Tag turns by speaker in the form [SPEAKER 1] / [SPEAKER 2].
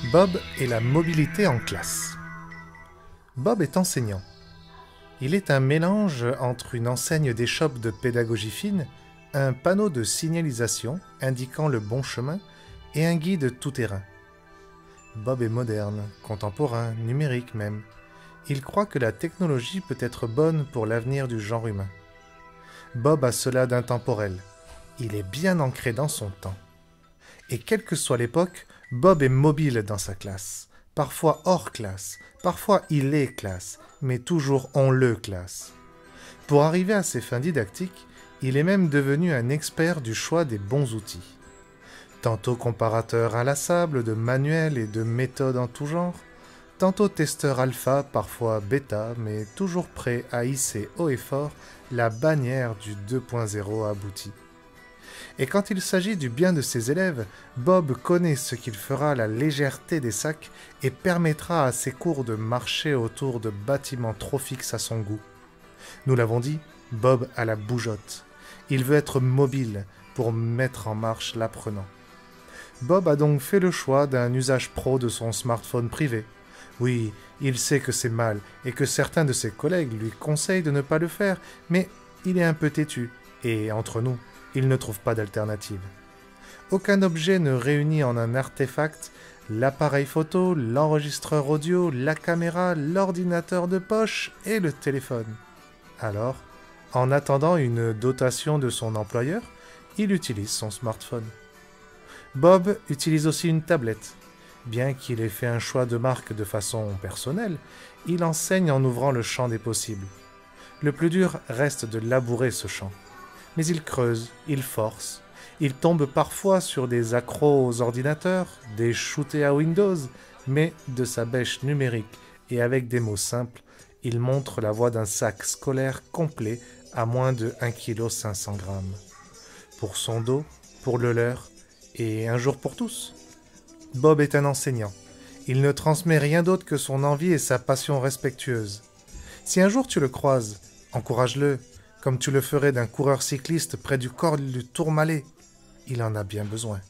[SPEAKER 1] Bob et la mobilité en classe. Bob est enseignant. Il est un mélange entre une enseigne d'échoppe de pédagogie fine, un panneau de signalisation indiquant le bon chemin et un guide tout-terrain. Bob est moderne, contemporain, numérique même. Il croit que la technologie peut être bonne pour l'avenir du genre humain. Bob a cela d'intemporel. Il est bien ancré dans son temps. Et quelle que soit l'époque, Bob est mobile dans sa classe. Parfois hors classe, parfois il est classe, mais toujours on le classe. Pour arriver à ses fins didactiques, il est même devenu un expert du choix des bons outils. Tantôt comparateur inlassable de manuels et de méthodes en tout genre, tantôt testeur alpha, parfois bêta, mais toujours prêt à hisser haut et fort la bannière du 2.0 abouti. Et quand il s'agit du bien de ses élèves, Bob connaît ce qu'il fera à la légèreté des sacs et permettra à ses cours de marcher autour de bâtiments trop fixes à son goût. Nous l'avons dit, Bob a la bougeotte. Il veut être mobile pour mettre en marche l'apprenant. Bob a donc fait le choix d'un usage pro de son smartphone privé. Oui, il sait que c'est mal et que certains de ses collègues lui conseillent de ne pas le faire, mais il est un peu têtu et, entre nous, il ne trouve pas d'alternative. Aucun objet ne réunit en un artefact l'appareil photo, l'enregistreur audio, la caméra, l'ordinateur de poche et le téléphone. Alors, en attendant une dotation de son employeur, il utilise son smartphone. Bob utilise aussi une tablette. Bien qu'il ait fait un choix de marque de façon personnelle, il enseigne en ouvrant le champ des possibles. Le plus dur reste de labourer ce champ. Mais il creuse, il force, il tombe parfois sur des accros aux ordinateurs, des shootés à Windows, mais de sa bêche numérique et avec des mots simples, il montre la voie d'un sac scolaire complet à moins de 1,5 kg. Pour son dos, pour le leur, et un jour pour tous. Bob est un enseignant. Il ne transmet rien d'autre que son envie et sa passion respectueuse. Si un jour tu le croises, encourage-le, comme tu le ferais d'un coureur cycliste près du col du Tourmalet. Il en a bien besoin.